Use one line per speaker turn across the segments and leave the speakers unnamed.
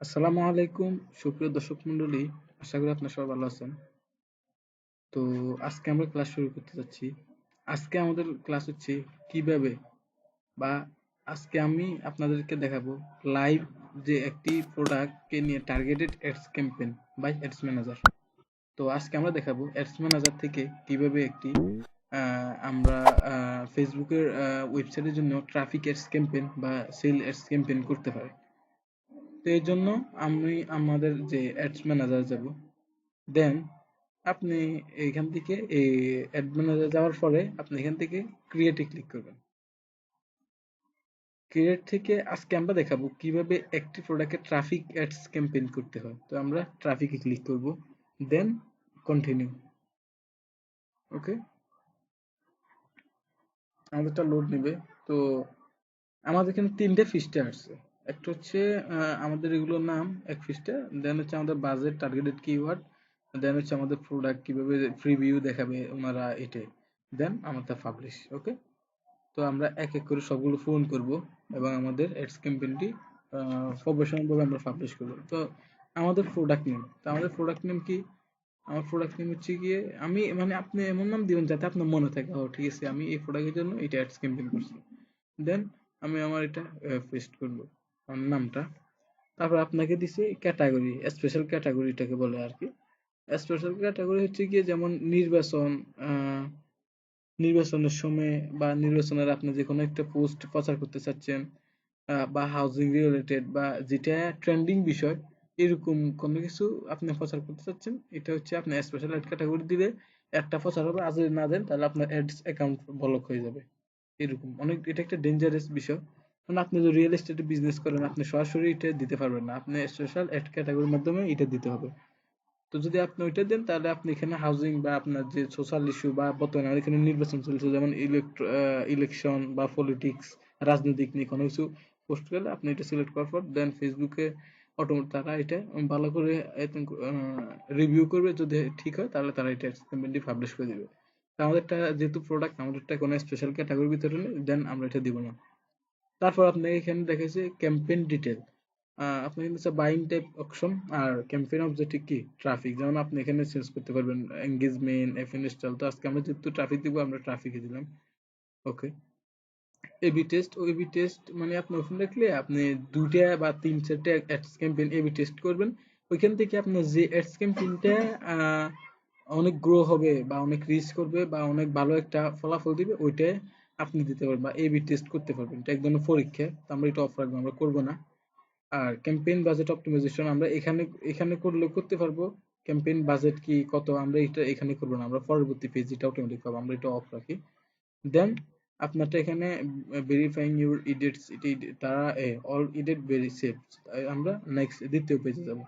আসসালামু আলাইকুম সুপ্রিয় দর্শক মণ্ডলী, আশা করি আপনারা সবাই ভালো আছেন। তো আজকে আমরা ক্লাস শুরু করতে যাচ্ছি। আজকে আমাদের ক্লাস হচ্ছে কিভাবে বা আজকে আমি আপনাদেরকে দেখাবো লাইভ যে একটি প্রোডাক্টকে নিয়ে targeted ads campaign by ads manager. তো আজকে আমরা দেখাবো অ্যাডস ম্যানেজার থেকে কিভাবে একটি আমরা ফেসবুকের ওয়েবসাইটের জন্য ট্রাফিক অ্যাডস ক্যাম্পেইন বা সেল অ্যাডস ক্যাম্পেইন করতে পারি। তো এই জন্য আমি আমাদের যে অ্যাডস ম্যানেজার যাব, দেন আপনি এখান থেকে এই অ্যাড ম্যানেজার যাওয়ার পরে আপনি এখান থেকে ক্রিয়েটে ক্লিক করবেন। ক্রিয়েট থেকে আজকে আমরা দেখাবো কিভাবে একটি প্রোডাক্টে ট্রাফিক অ্যাডস ক্যাম্পেইন করতে হয়। তো আমরা ট্রাফিকে ক্লিক করব, দেন কন্টিনিউ। ওকে, আমাদেরটা লোড নেবে। তো আমাদের এখানে তিনটে ফিস্টে আসছে। একটা হচ্ছে আমাদের এগুলোর নাম এক ফিস্টে, দেন হচ্ছে আমাদের বাজেট টার্গেটেড কিওয়ার্ড, দেন হচ্ছে আমাদের প্রোডাক্ট কিভাবে প্রিভিউ দেখাবে ওনারা এটাই, দেন আমাদের পাবলিশ। ওকে, তো আমরা এক এক করে সবগুলো পূরণ করব এবং আমাদের অ্যাডস ক্যাম্পেইনটি প্রফেশনালভাবে আমরা পাবলিশ করব। তো আমাদের প্রোডাক্ট নেম, তো আমাদের প্রোডাক্ট নেম কি? আমার প্রোডাক্ট নেম হচ্ছে গিয়ে আমি মানে আপনি এমন নাম দিবেন যাতে আপনার মনে থাকে, ও ঠিক আছে আমি এই প্রোডাক্টের জন্য এটা অ্যাডস ক্যাম্পেইন করছি। দেন আমি আমার এটা পেস্ট করব আমার নামটা। তারপর আপনাকে দিছে ক্যাটাগরি, স্পেশাল ক্যাটাগরিটাকে বলে আর কি। স্পেশাল ক্যাটাগরি হচ্ছে গিয়ে যেমন নির্বাচন, নির্বাচনের সময় বা নির্বাচনের আপনি যে কোনো একটা পোস্ট প্রচার করতে চাচ্ছেন, বা হাউজিং রিলেটেড বা যেটা ট্রেন্ডিং বিষয়, এরকম কোনো কিছু আপনি প্রচার করতে চাচ্ছেন, এটা হচ্ছে আপনি স্পেশাল অ্যাড ক্যাটাগরি দিলে একটা প্রচার হবে। আর যদি না দেন তাহলে আপনার অ্যাডস অ্যাকাউন্ট ব্লক হয়ে যাবে। এরকম অনেক, এটা একটা ডেঞ্জারাস বিষয়। মানে আপনি যদি রিয়েল এস্টেটে বিজনেস করেন, আপনি সরাসরি এটা দিতে পারবেন না, আপনি স্পেশাল অ্যাড ক্যাটাগরির মাধ্যমে এটা দিতে হবে। তো যদি আপনি ওইটা দেন তাহলে আপনি এখানে হাউজিং বা আপনার যে সোশ্যাল ইস্যু বা বর্তমানে আমাদের এখানে নির্বাচন চলছে, যেমন ইলেকশন বা পলিটিক্স, রাজনৈতিক নিয়ে কোনো কিছু পোস্ট করলে আপনি এটা সিলেক্ট করার পর দেন ফেসবুকে অটোমেটিক তারা এটা ভালো করে রিভিউ করবে। যদি ঠিক হয় তাহলে তারা এটা ক্যাম্পেইনটি পাবলিশ করে দিবে। তো আমাদেরটা যেহেতু প্রোডাক্ট, আমাদেরটা কোনো স্পেশাল ক্যাটাগরির ভিতরে নেই, দেন আমরা এটা দিব না। তারপর আপনাকে এখানে দেখাইছে ক্যাম্পেইন ডিটেল। আপনি কিন্তু বাইং টাইপ অপশন আর ক্যাম্পেইন অবজেক্টিভ কি ট্রাফিক, যেমন আপনি এখানে চেঞ্জ করতে পারবেন এঙ্গেজমেন্ট, এফএন স্টাইল। তো আজকে আমরা যেহেতু ট্রাফিক দিব, আমরা ট্রাফিকে দিলাম। ওকে, এবি টেস্ট, ও এবি টেস্ট মানে আপনি ওপেন রাখলে আপনি দুইটা বা তিন চারটা অ্যাডস ক্যাম্পেইন এবি টেস্ট করবেন। ওইখান থেকে আপনার যে অ্যাডস ক্যাম্পেইনটা অনেক গ্রো হবে বা অনেক রিচ করবে বা অনেক ভালো একটা ফলাফল দিবে, ওইটা আপনি দিতে পারবেন বা এবি টেস্ট করতে পারবেন। এটা এক ধরনের পরীক্ষা, তো আমরা এটা অফ রাখবো, আমরা করবো না। আর ক্যাম্পেইন বাজেট অপটিমাইজেশন আমরা এখানে এখানে করলে করতে পারবো। ক্যাম্পেইন বাজেট কি কত আমরা এটা এখানে করবো না, আমরা পরবর্তী পেজ এটা অটোমেটিক পাবো, আমরা এটা অফ রাখি। দেন আপনারটা এখানে ভেরিফাইং ইউর ইডিটস, এটি তারা অল ইডিট ভেরি সেভ। আমরা নেক্সট দ্বিতীয় পেজে যাব।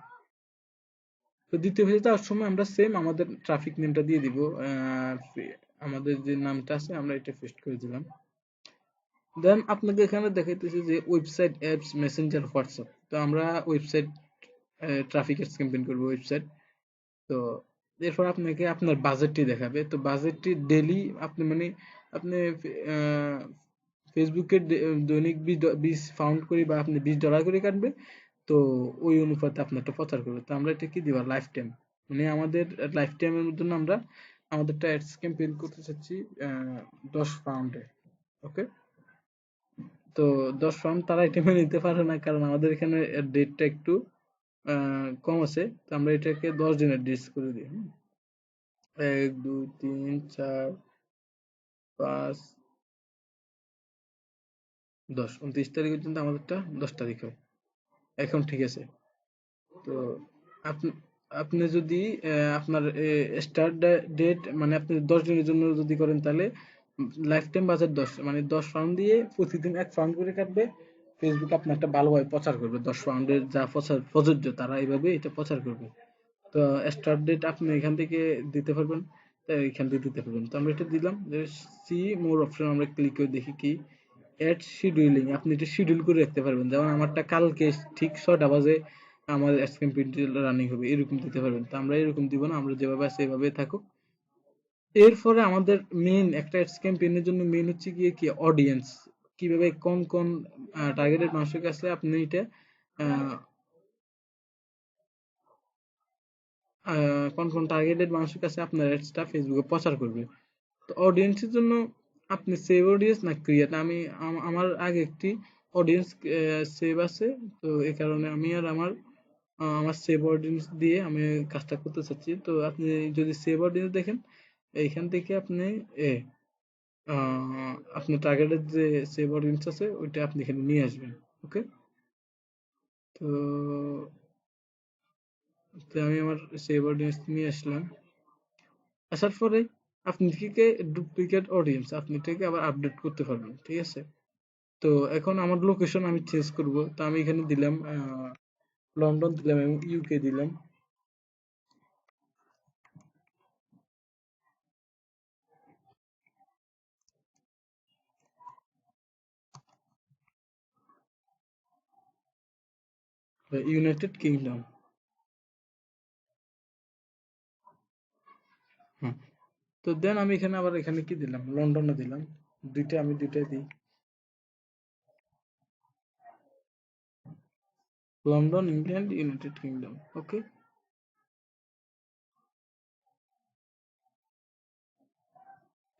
তো দ্বিতীয় পেজে যাওয়ার সময় আমরা সেম আমাদের ট্রাফিক নেমটা দিয়ে দিব। আমাদের যে নামটা আছে আমরা এটা পেস্ট করে দিলাম। দেন আপনাকে এখানে দেখাইতেছে যে ওয়েবসাইট, অ্যাপস, মেসেঞ্জার, হোয়াটসঅ্যাপ। তো আমরা ওয়েবসাইট ট্রাফিক অ্যাডস ক্যাম্পেইন করবো, ওয়েবসাইট। তো এরপর আপনাকে আপনার বাজেটটি দেখাবে। তো বাজেটটি ডেইলি আপনি মানে আপনি ফেসবুকে দৈনিক 20 পাউন্ড করে বা আপনি $20 করে কাটবে। তো ওই অনুপাতে আপনারটা প্রচার করবে। তো আমরা এটা কি দিবা লাইফ টাইম, মানে আমাদের লাইফ টাইমের জন্য আমরা আমাদেরটা অ্যাডস ক্যাম্পেইন করতে চাচ্ছি 10 পাউন্ডে। ওকে, তো 10 পাউন্ড তারা এটা মেনে নিতে পারে না, কারণ আমাদের এখানে ডেটটা একটু কম আছে। তো আমরা এটাকে 10 দিনের ডিস করে দিই। 1 2 3 4 5 10, 29 তারিখ পর্যন্ত আমাদেরটা 10 তারিখ হয়। এখন ঠিক আছে। তো আপনি আপনি যদি আপনার স্টার্ট ডেট মানে আপনি 10 দিনের জন্য যদি করেন তাহলে লাইফ টাইম বাজেট 10, মানে 10 পাউন্ড দিয়ে প্রতিদিন 1 পাউন্ড করে কাটবে। ফেসবুক আপনার একটা ভালোভাবে প্রচার করবে, 10 পাউন্ডের যা প্রচার প্রযোজ্য তারা এইভাবে এটা প্রচার করবে। তো স্টার্ট ডেট আপনি এখান থেকে দিতে পারবেন, এখান থেকে দিতে পারবেন। তো আমরা এটা দিলাম। সি মোর অপশন আমরা ক্লিক করে দেখি কি এড শিডিউলিং, আপনি এটা শিডিউল করে রাখতে পারবেন। যেমন আমারটা কালকে ঠিক 6টা বাজে আমার ক্যাম্পেইনটি রানিং হবে, এরকম দিতে পারবেন। তো আমরা এরকম দিব না, আমরা যেভাবে আছে এভাবে থাকুক। এরপরে আমাদের মেইন একটা অ্যাডস ক্যাম্পেইনের জন্য মেইন হচ্ছে গিয়ে কি অডিয়েন্স, কিভাবে কোন কোন টার্গেটেড মানুষের কাছে আপনি এটা কোন কোন টার্গেটেড মানুষের কাছে আপনার অ্যাডসটা ফেসবুকে প্রচার করবে। তো অডিয়েন্সের জন্য আপনি সেভ অডিয়েন্স না ক্রিয়েট, আমি আমার আগে একটি অডিয়েন্স সেভ আছে। তো এই কারণে আমি আর আমার সেভ অডিয়েন্স দিয়ে আমি কাজটা করতে চাচ্ছি। তো আপনি যদি সেভ অডিয়েন্স দেখেন, এইখান থেকে আপনি এ আপনার টার্গেটেড যে সেভ অডিয়েন্স আছে ওইটা আপনি এখানে নিয়ে আসবেন। ওকে, তো তো আমি আমার সেভ অডিয়েন্স নিয়ে আসলাম। আসার পরে আপনি থেকে ডুপ্লিকেট অডিয়েন্স আপনি থেকে আবার আপডেট করতে পারবেন, ঠিক আছে। তো এখন আমার লোকেশন আমি চেঞ্জ করব। তো আমি এখানে দিলাম লন্ডন দিলাম এবং ইউকে দিলাম। United Kingdom. হুম। তো দেন আমি এখানে আবার এখানে কি দিলাম, লন্ডনে দিলাম। দুইটা আমি দুইটাই দিই, লন্ডন, ইংল্যান্ড, ইউনাইটেড কিংডম। ওকে,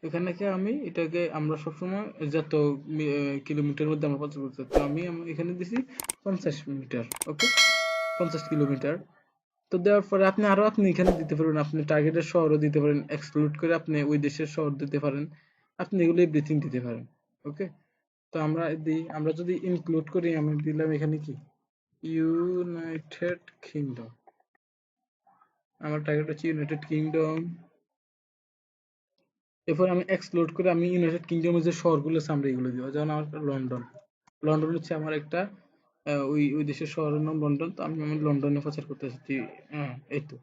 এখানে কি আমি এটাকে আমরা সবসময় যত কিলোমিটার মধ্যে আমরা প্রচার করতে চাই, তো আমি এখানে দিছি 50 মিটার। ওকে, 50 কিলোমিটার। তো দেওয়ার পরে আপনি এখানে দিতে পারবেন, আপনি টার্গেটের শহরও দিতে পারেন, এক্সক্লুড করে আপনি ওই দেশের শহর দিতে পারেন, আপনি এগুলো এভরিথিং দিতে পারেন। ওকে, তো আমরা যদি ইনক্লুড করি, আমি দিলাম এখানে কি ইউনাইটেড কিংডম। আমার টার্গেট হচ্ছে ইউনাইটেড কিংডম। এরপর আমি এক্সক্লুড করে আমি ইউনাইটেড কিংডমের যে শহরগুলো আছে আমরা এগুলো দিব, যেমন আমার লন্ডন। লন্ডন হচ্ছে আমার একটা ওই ওই দেশের শহরের নাম লন্ডন, তো আমি লন্ডনে প্রচার করতে চাচ্ছি। এই তো,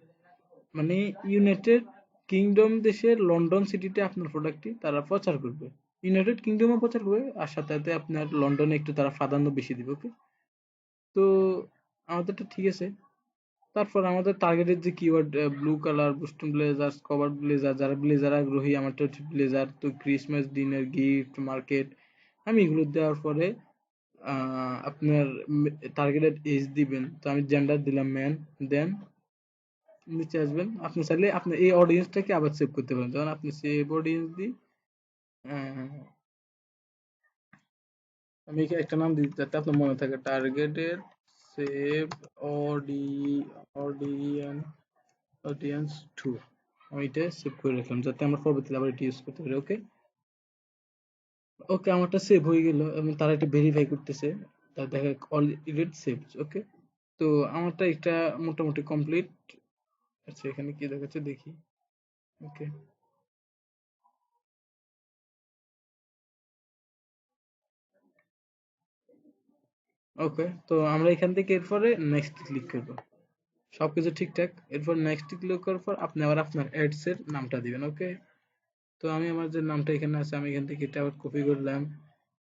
মানে ইউনাইটেড কিংডম দেশের লন্ডন সিটিতে আপনার প্রোডাক্টটি তারা প্রচার করবে, ইউনাইটেড কিংডমও প্রচার করবে, আর সাথে সাথে আপনার লন্ডনে একটু তারা প্রাধান্য বেশি দিবে। ওকে, তো আমাদেরটা ঠিক আছে। তারপর আমাদের টার্গেটের যে keyword, blue colour, Boston blazer, cover blazer, যারা ব্লেজার আগ্রহী, আমারটা হচ্ছে ব্লেজার। তো ক্রিসমাস ডিনার গিফট মার্কেট, আমি এগুলো দেওয়ার পরে আপনার টার্গেটেড এজ দিবেন। তো আমি জেন্ডার দিলাম ম্যান। দেন নিচে আসবেন, আপনি চাইলে আপনি এই অডিয়েন্সটাকে আবার সেভ করতে পারেন, যখন আপনি সেভ অডিয়েন্স দিই, আহ, আমি এখানে একটা নাম দিই যাতে আপনার মনে থাকে, টার্গেটেড সেভ অডি অডিয়েন্স অডিয়েন্স টু। আমি এটা সেভ করে রাখলাম যাতে আমরা পরবর্তীতে আবার এটা ইউজ করতে পারি। ওকে, ওকে, আমারটা সেভ হয়ে গেল এবং তারা এটা ভেরিফাই করতেছে, তা দেখা অলরেডি সেভ। ওকে, তো আমারটা এটা মোটামুটি কমপ্লিট। আচ্ছা, এখানে কি দেখাচ্ছে দেখি। ওকে, ওকে, তো আমরা এখান থেকে এরপরে নেক্সট ক্লিক করব। সবকিছু ঠিকঠাক, এরপর নেক্সট ক্লিক করার পর আপনি আবার আপনার অ্যাডস এর নামটা দিবেন। ওকে, তো আমি আমার যে নামটা এখানে আছে আমি এখান থেকে এটা আবার কপি করলাম।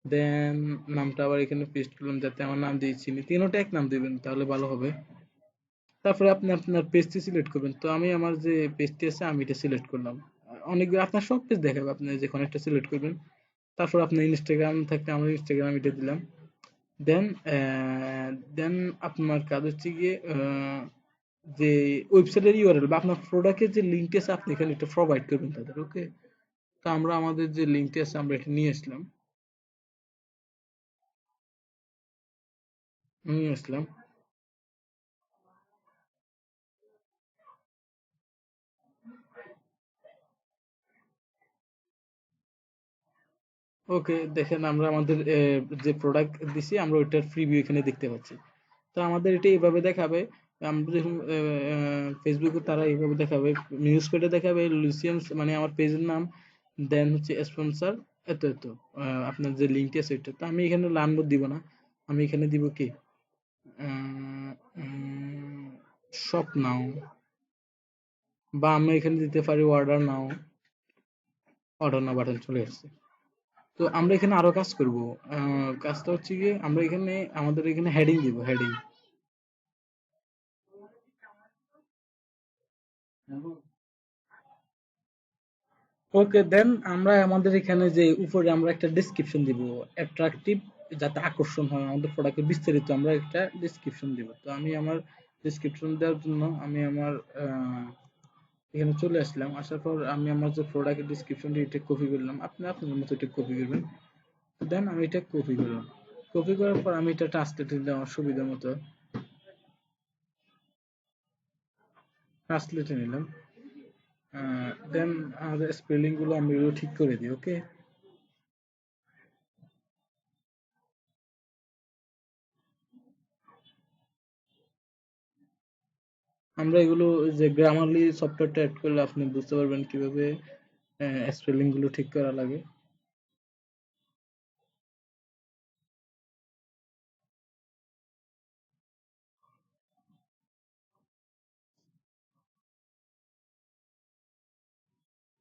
দেন নামটা আবার এখানে পেস্ট করলাম যাতে আমার নাম দিয়েছি, তিনোটা এক নাম দিবেন তাহলে ভালো হবে। তারপরে আপনি আপনার পেজটি সিলেক্ট করবেন। তো আমি আমার যে পেজটি আছে আমি এটা সিলেক্ট করলাম। অনেকগুলো আপনার সব পেজ দেখাবে, আপনি যে কোনো একটা সিলেক্ট করবেন। তারপর আপনার ইনস্টাগ্রাম থাকলে আমার ইনস্টাগ্রাম এটা দিলাম। দেন দেন আপনার কাজ হচ্ছে গিয়ে যে ওয়েবসাইটের ইউআরএল বা আপনার প্রোডাক্টের যে লিঙ্কটি আছে আপনি এখানে একটা প্রোভাইড করবেন তাদের। ওকে, তো আমরা আমাদের যে লিঙ্কটি আছে আমরা এটা নিয়ে আসলাম। ওকে, দেখেন আমরা আমাদের যে প্রোডাক্ট দিছি আমরা ওইটার প্রিভিউ এখানে দেখতে পাচ্ছি। তো আমাদের এটা এইভাবে দেখাবে, আমরা যখন ফেসবুকে তারা এইভাবে দেখাবে, নিউজ পেজে দেখাবে লুসিয়ামস মানে আমার পেজের নাম, দেন হচ্ছে স্পন্সর, এত এত আপনার যে লিঙ্কটি আছে ওইটা। তো আমি এখানে নাম্বার দিব না, আমি এখানে দিব কি শপ নাও, বা আমরা এখানে দিতে পারি অর্ডার নাও। অর্ডার নাও বাটন চলে আসছে। তো আমরা এখানে আরো কাজ করব। কাজটা হচ্ছে গিয়ে আমরা এখানে আমাদের এখানে হেডিং দিব, হেডিং। ওকে, দেন আমরা আমাদের এখানে যে উপরে আমরা একটা ডেসক্রিপশন দিব, অ্যাট্রাকটিভ, যাতে আকর্ষণ হয় আমাদের প্রোডাক্টের বিস্তারিত আমরা একটা ডেসক্রিপশন দিব। তো আমি আমার ডেসক্রিপশন দেওয়ার জন্য আমি আমার এখানে চলে আসলাম, আসার পর আমি আমার যে প্রোডাক্টের ডেসক্রিপশনটা এটা কপি করলাম, আপনি আপনার মতো এটা কপি করবেন। দেন আমি এটা কপি করলাম, কপি করার পর আমি এটা ট্রান্সলেট দিলাম আমার সুবিধা মতো, ট্রান্সলেটে নিলাম। দেন আমাদের স্পেলিং গুলো আমি এগুলো ঠিক করে দিই। ওকে, আমরা এগুলো যে গ্রামারলি সফটওয়্যারটা অ্যাড করলে আপনি বুঝতে পারবেন কিভাবে স্পেলিং গুলো ঠিক করা লাগে।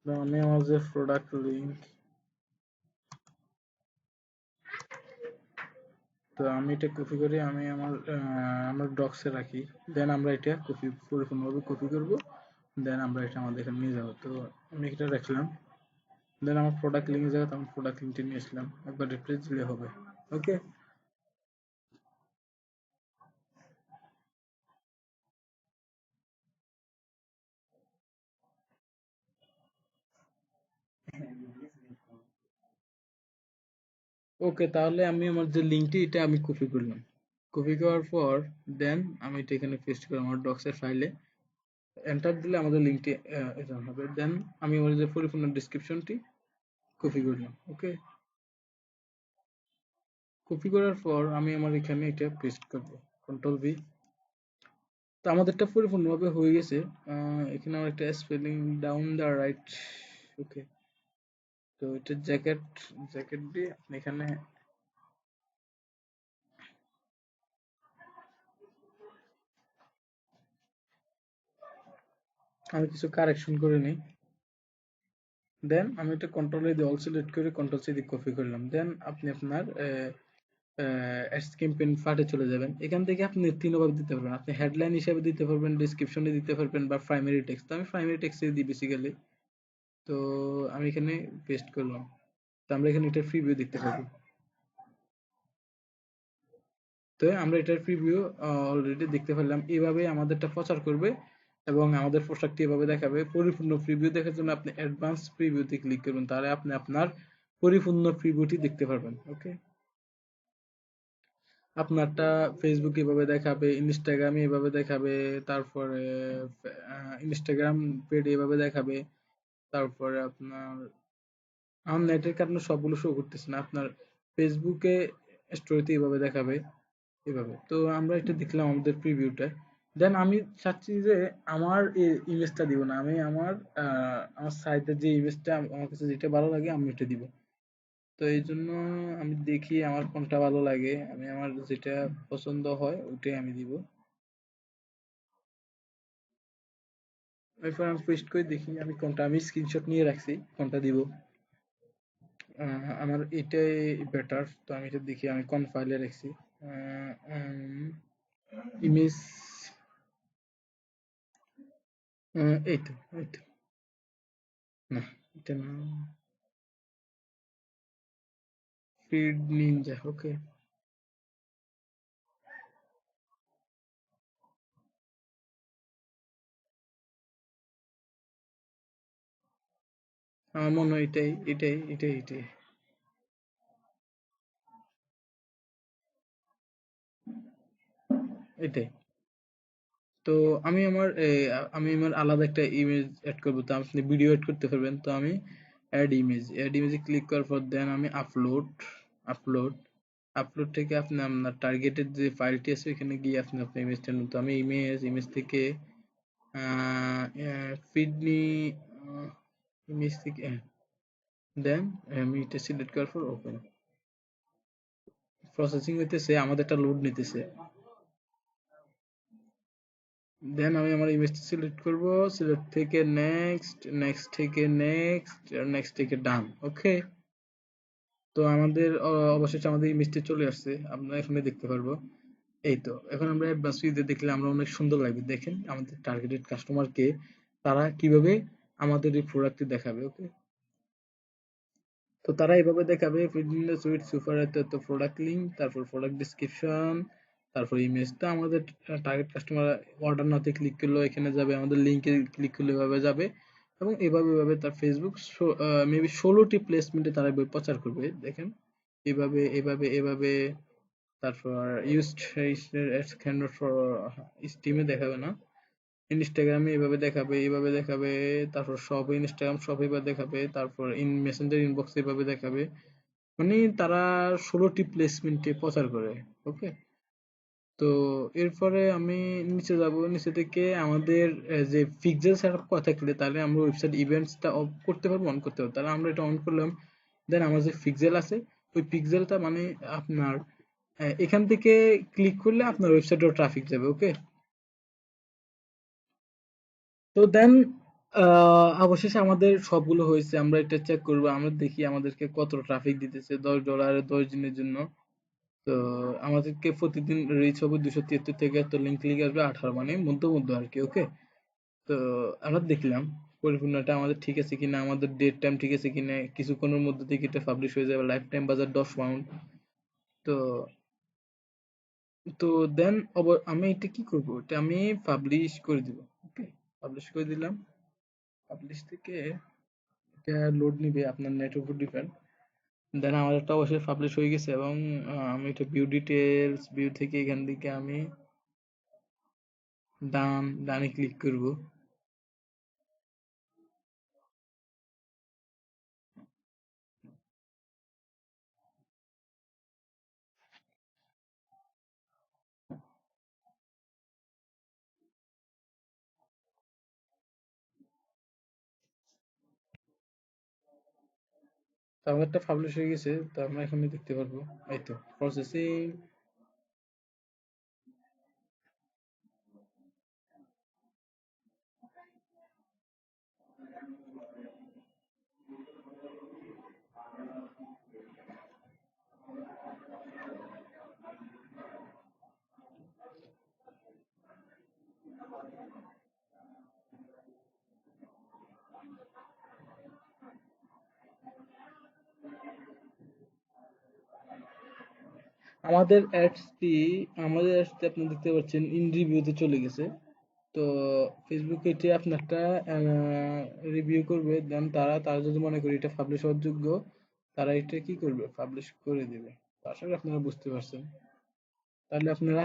তো আমি আমার যে প্রোডাক্ট লিঙ্ক, তো আমি এটা কপি করে আমি আমার ডক্সে রাখি। দেন আমরা এটা কপি পরিপূর্ণভাবে কপি করব। দেন আমরা এটা আমাদের এখানে নিয়ে যাবো। তো আমি এটা রাখলাম। দেন আমার প্রোডাক্ট লিঙ্ক জায়গাতে আমি প্রোডাক্ট লিঙ্কটা নিয়ে আসলাম, একবার রিপ্লেস দিলে হবে। ওকে, ওকে, তাহলে আমি আমার যে লিঙ্কটি এটা আমি কপি করলাম। কপি করার পর দেন আমি এটা এখানে পেস্ট করলাম আমার ডক্সের ফাইলে। এন্টার দিলে আমাদের লিঙ্কটি এটা হবে। দেন আমি আমার যে পরিপূর্ণ ডেসক্রিপশনটি কপি করলাম। ওকে, কপি করার পর আমি আমার এখানে এটা পেস্ট করব, কন্ট্রোল ভি। তো আমাদেরটা পরিপূর্ণভাবে হয়ে গেছে। এখানে আমার একটা স্পেলিং ডাউন দ্য রাইট। ওকে, তো এটা জ্যাকেট, জ্যাকেট দিয়ে আপনি এখানে আমি কিছু কারেকশন করে নিই। দেন আমি এটা কন্ট্রোল দিয়ে অল সিলেক্ট করে কন্ট্রোল সি দিয়ে কপি করলাম। দেন আপনি আপনার ক্যাম্পেইন পার্টে চলে যাবেন। এখান থেকে আপনি তিনভাবে দিতে পারবেন, আপনি হেডলাইন হিসেবে দিতে পারবেন, ডেসক্রিপশনে দিতে পারবেন, বা প্রাইমারি টেক্সট। তো আমি প্রাইমারি টেক্সটে দিই বেসিক্যালি। তো আমি এখানে পেস্ট করলাম। তো আমরা এখানে এটার প্রিভিউ দেখতে পাবো। তো আমরা এটার প্রিভিউ অলরেডি দেখতে পেলাম। এইভাবে আমাদেরটা প্রচার করবে এবং আমাদের পোশাকটি এভাবে দেখাবে। পরিপূর্ণ প্রিভিউ দেখার জন্য আপনি অ্যাডভান্স প্রিভিউতে ক্লিক করবেন, তাহলে আপনি আপনার পরিপূর্ণ প্রিভিউটি দেখতে পারবেন। ওকে, আপনারটা ফেসবুক এভাবে দেখাবে, ইনস্টাগ্রামে এভাবে দেখাবে, তারপরে ইনস্টাগ্রাম পেড এভাবে দেখাবে, তারপরে আপনার আমার নেটের কারণে সবগুলো শো করতেছে না, আপনার ফেসবুকে স্টোরিতে এভাবে দেখাবে, এভাবে। তো আমরা এটা দেখলাম আমাদের প্রিভিউটা। দেন আমি চাচ্ছি যে আমার ইমেজটা দিব না, আমি আমার সাইটের যে ইমেজটা আমার কাছে যেটা ভালো লাগে আমি এটা দিব। তো এই জন্য আমি দেখি আমার কোনটা ভালো লাগে, আমি আমার যেটা পছন্দ হয় ওটাই আমি দিব। এরপর আমি পেস্ট করে দেখি আমি কোনটা, আমি স্ক্রিনশট নিয়ে রাখছি কোনটা দিব। আমার এটাই বেটার, তো আমি এটা দেখি আমি কোন ফাইলে রাখছি। ইমেজ, এই তো, এই তো, না এটা না, ফিড নিনজা। ওকে, আমার মনে হয় এটাই, এটাই। এটাই। তো আমি আমার আলাদা একটা ইমেজ অ্যাড করবো, তো আপনি ভিডিও অ্যাড করতে পারবেন। তো আমি অ্যাড ইমেজে ক্লিক করার পর দেন আমি আপলোড আপলোড থেকে আপনি আপনার টার্গেটেড যে ফাইলটি আছে এখানে গিয়ে আপনি আপনার ইমেজটা নেন। তো আমি ইমেজ থেকে ফিডনি ইমেজ থেকে দেন আমি এটা সিলেক্ট করার পর ওপেন, প্রসেসিং হইতেছে, আমাদেরটা লোড নিতেছে। দেন আমি আমার ইমেজটা সিলেক্ট করব, সিলেক্ট থেকে নেক্সট, নেক্সট থেকে নেক্সট, আর নেক্সট থেকে ডান। ওকে, তো আমাদের অবশেষে আমাদের ইমেজটি চলে আসছে, আমরা এখানে দেখতে পারবো। এই তো, এখন আমরা অ্যাডভান্স ভিউতে দেখলে আমরা অনেক সুন্দর লাগবে। দেখেন আমাদের টার্গেটেড কাস্টমারকে তারা কিভাবে আমাদের এই প্রোডাক্টটি দেখাবে। ওকে, তো তারা এইভাবে দেখাবে ফিডিং সুইট সুপার, এত প্রোডাক্ট লিংক, তারপর প্রোডাক্ট ডিসক্রিপশন, তারপর ইমেজটা আমাদের টার্গেট কাস্টমার অর্ডার নাতে ক্লিক করলেও এখানে যাবে, আমাদের লিঙ্কে ক্লিক করলে এভাবে যাবে, এবং এভাবে তার ফেসবুক মেবি 16টি প্লেসমেন্টে তারা এভাবে প্রচার করবে। দেখেন এভাবে তারপর ইউজড ফর স্টিমে দেখাবে না, ইনস্টাগ্রামে এভাবে দেখাবে, তারপর সব ইনস্টাগ্রাম সব এভাবে দেখাবে, তারপর মেসেঞ্জার ইনবক্স এভাবে দেখাবে। মানে তারা 16টি প্লেসমেন্টে প্রচার করে। ওকে, তো এরপরে আমি নিচে যাব, নিচে থেকে আমাদের যে পিক্সেল সেটআপ করা থাকলে তাহলে আমরা ওয়েবসাইট ইভেন্টসটা অফ করতে পারবো, অন করতে পারবো। তাহলে আমরা এটা অন করলাম, দেন আমার যে পিক্সেল আছে ওই পিক্সেলটা মানে আপনার এখান থেকে ক্লিক করলে আপনার ওয়েবসাইটেও ট্রাফিক যাবে। ওকে, তো দেন অবশেষে আমাদের সবগুলো হয়েছে, আমরা এটা চেক করবো, আমরা দেখি আমাদেরকে কত ট্রাফিক দিতেছে $10 10 দিনের জন্য। তো আমাদেরকে প্রতিদিন রিচ হবে 273 থেকে, তো লিঙ্ক ক্লিক আসবে 18, মানে মধ্যে আর কি। ওকে, তো আমরা দেখলাম পরিপূর্ণটা আমাদের ঠিক আছে কিনা, আমাদের ডেট টাইম ঠিক আছে কিনা, কিছুক্ষণের মধ্যে থেকে এটা পাবলিশ হয়ে যাবে, লাইফ টাইম বাজার £10। তো তো দেন আমি এটা কি করব, এটা আমি পাবলিশ করে দিব। ওকে, পাবলিশ করে দিলাম। পাবলিশ থেকে এটা লোড নিবে, আপনার নেট উপর ডিপেন্ড। দেন আমাদেরটা অবশ্যই পাবলিশ হয়ে গেছে, এবং আমি এটা ভিউ ডিটেলস, ভিউ থেকে এখান থেকে আমি ডানে ক্লিক করব। তো আমাদেরটা পাবলিশ হয়ে গেছে, তো আমরা এখানে দেখতে পারবো, এই তো প্রসেসিং। আমাদের অ্যাডসটি আমাদের অ্যাডসটি আপনি দেখতে পাচ্ছেন ইন রিভিউতে চলে গেছে। তো ফেসবুক এটি আপনারটা রিভিউ করবে, দেন তারা যদি মনে করি এটা পাবলিশ হওয়ার যোগ্য, তারা এটা কি করবে, পাবলিশ করে দেবে। তো আশা করি আপনারা বুঝতে পারছেন। তাহলে আপনারা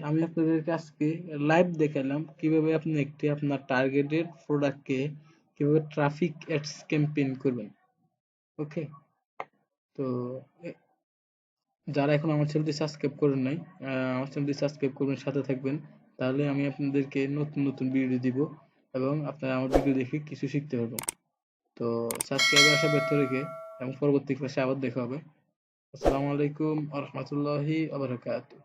আমি আপনাদেরকে আজকে লাইভ দেখালাম কিভাবে আপনি একটি আপনার টার্গেটেড প্রোডাক্টকে কিভাবে ট্রাফিক অ্যাডস ক্যাম্পেইন করবেন। ওকে, তো যারা এখন আমার চ্যানেলটি সাবস্ক্রাইব করেন নাই, আমার চ্যানেলটি সাবস্ক্রাইব করবেন, সাথে থাকবেন। তাহলে আমি আপনাদেরকে নতুন নতুন ভিডিও দিব, এবং আপনারা আমার ভিডিও দেখে কিছু শিখতে পারবেন। তো সাবস্ক্রাইবের আশা ব্যর্থ রেখে, এবং পরবর্তী ক্লাসে আবার দেখা হবে। আসসালামু আলাইকুম ওয়া রাহমাতুল্লাহি ওয়া বারাকাতুহু।